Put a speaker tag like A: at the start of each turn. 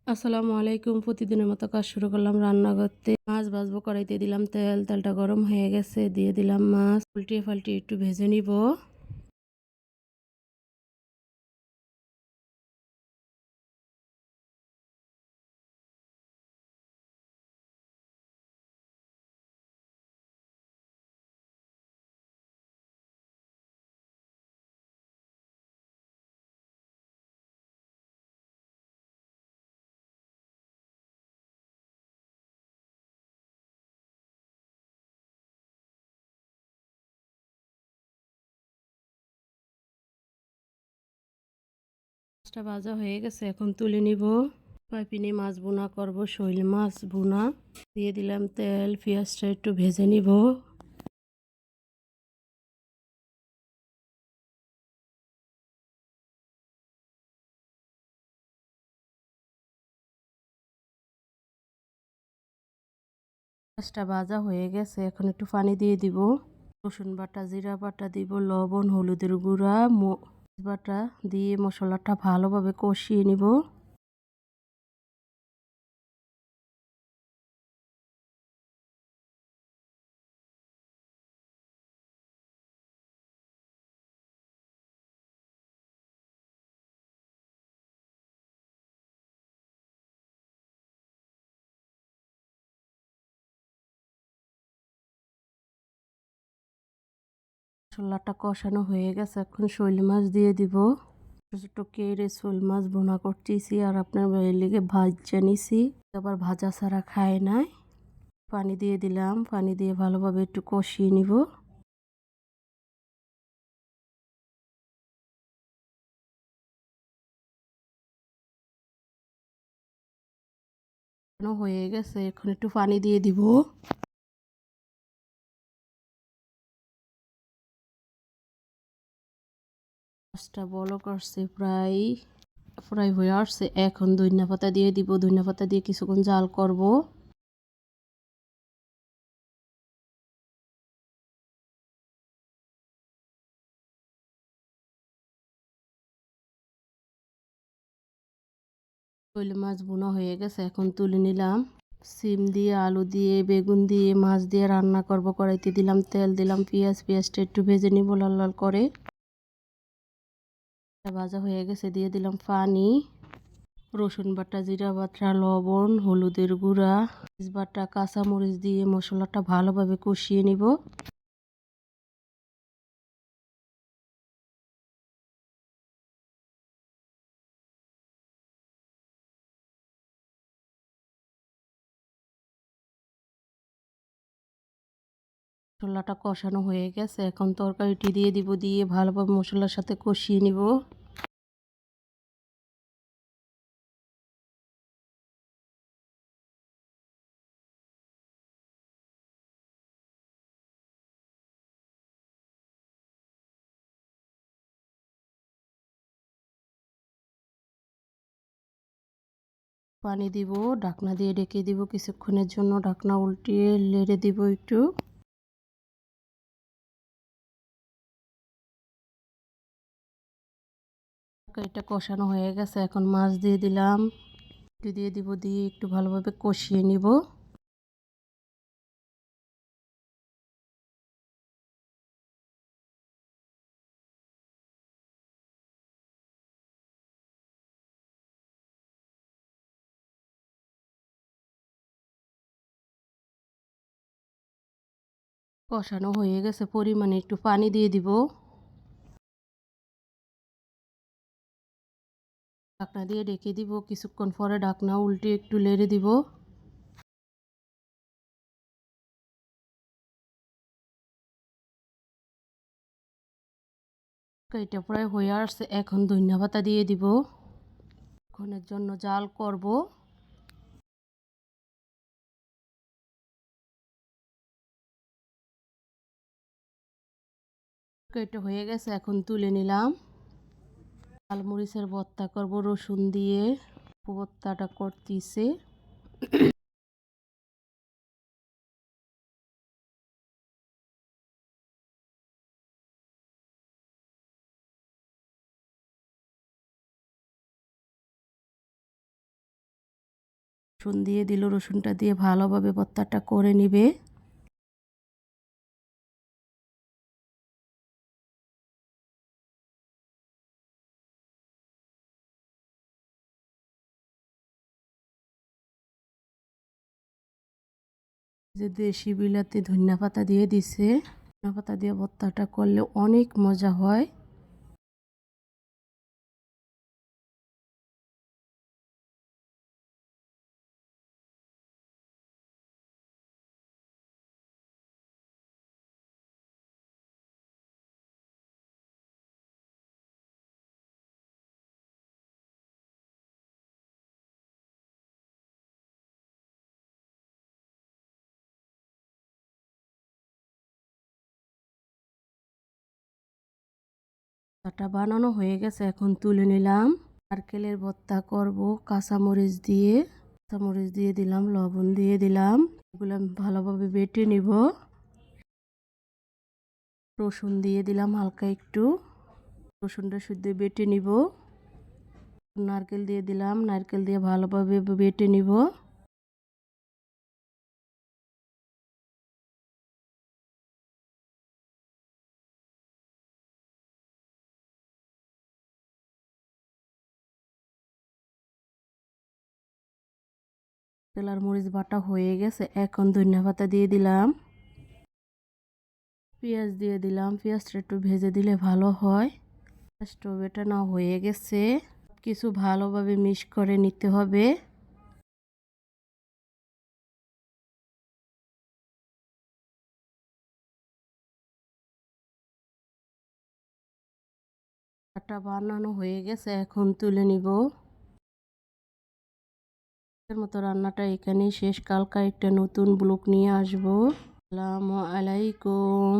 A: আসসালামু আলাইকুম। প্রতিদিনের মতো কাজ শুরু করলাম রান্না করতে। মাছ ভাজবো, কড়াইতে দিলাম তেল। তেলটা গরম হয়ে গেছে, দিয়ে দিলাম মাছ। উল্টিয়ে পাল্টিয়ে একটু ভেজে নিব। মাছটা ভাজা হয়ে গেছে, এখন তুলে নিব। পাইপিনে মাছ ভুনা করব, শৈল মাছ ভুনা। দিয়ে দিলাম তেল, পেঁয়াজটা একটু ভেজে নিব। মাছটা ভাজা হয়ে গেছে, এখন একটু পানি দিয়ে দিব। রসুন বাটা, জিরা বাটা দিব, লবণ, হলুদের গুঁড়া, বাটা দিয়ে মশলাটা ভালোভাবে কষিয়ে নিব। মশলাটা কষানো হয়ে গেছে, এখন শৈল মাছ দিয়ে দিব। ছোট ছোট কেড়ে শোল মাছ ভুনা করতেছি, আর আপনার লেগে ভাজা নিছি। আবার ভাজা ছাড়া খায় নাই। পানি দিয়ে দিলাম, পানি দিয়ে ভালোভাবে একটু কষিয়ে নিব। হয়ে গেছে, এখন একটু পানি দিয়ে দিব। মাছটা বলক করছে, প্রায় ফ্রাই হয়ে আসছে। এখন ধনিয়া পাতা দিয়ে দিব, ধনিয়া পাতা দিয়ে কিছুক্ষণ জাল করব। শৈল মাছ ভুনা হয়ে গেছে, এখন তুলে নিলাম। সিম দিয়ে, আলু দিয়ে, বেগুন দিয়ে, মাছ দিয়ে রান্না করব। কড়াইতে দিলাম তেল, দিলাম পেঁয়াজ। পেঁয়াজটা একটু ভেজে নিব লাল লাল করে। ভাজা হয়ে গেছে, দিয়ে দিলাম পানি। রসুন বাটা, জিরা বাটা, লবণ, হলুদের গুঁড়া, বাটা, কাঁচামরিচ দিয়ে মশলাটা ভালোভাবে কষিয়ে নিব। মশলাটা কষানো হয়ে গেছে, এখন তরকারিটি দিয়ে দিব, দিয়ে ভালোভাবে মশলার সাথে কষিয়ে নিব। পানি দিব, ঢাকনা দিয়ে ঢেকে দিব কিছুক্ষণের জন্য। ঢাকনা উল্টিয়ে লেড়ে দিব একটু। এটা কষানো হয়ে গেছে, এখন মাছ দিয়ে দিলাম, একটু দিয়ে দিব, দিয়ে একটু ভালোভাবে কষিয়ে নিব। কষানো হয়ে গেছে, পরিমাণে একটু পানি দিয়ে দিব। ঢাকনা দিয়ে ঢেকে দিব, কিছুক্ষণ পরে ঢাকনা উল্টে একটু লেড়ে দিব। এটা প্রায় হয়ে আসছে, এখন ধনিয়া পাতা দিয়ে দিব। ক্ষণের জন্য জাল করব। এটা হয়ে গেছে, এখন তুলে নিলাম। লাল মরিচের ভর্তা করব রসুন দিয়ে। ভর্তাটা করতেছে। রসুন দিয়ে দিল, রসুনটা দিয়ে ভালোভাবে ভর্তাটা করে নিবে। যে দেশি বিলাতি ধনিয়া পাতা দিয়ে দিছে, ধনিয়া পাতা দিয়ে ভর্তাটা করলে অনেক মজা হয়। ভর্তাটা বানানো হয়ে গেছে, এখন তুলে নিলাম। নারকেলের ভর্তা করব কাঁচামরিচ দিয়ে। কাঁচামরিচ দিয়ে দিলাম, লবণ দিয়ে দিলাম। এগুলো আমি ভালোভাবে বেটে নিব। রসুন দিয়ে দিলাম হালকা একটু, রসুনটা শুদ্ধ বেটে নিব। নারকেল দিয়ে দিলাম, নারকেল দিয়ে ভালোভাবে বেটে নিব। তেল আর মরিচ বাটা হয়ে গেছে, এখন ধনিয়া পাতা দিয়ে দিলাম। পেঁয়াজ দিয়ে দিলাম, পেঁয়াজটা একটু ভেজে দিলে ভালো হয়। স্টোভ এটা না হয়ে গেছে, কিছু ভালোভাবে মিক্স করে নিতে হবে। আটা বানানো হয়ে গেছে, এখন তুলে নিব। এর মতো রান্নাটা এখানেই শেষ। কালকে একটা নতুন ব্লগ নিয়ে আসবো। আসসালামু আলাইকুম।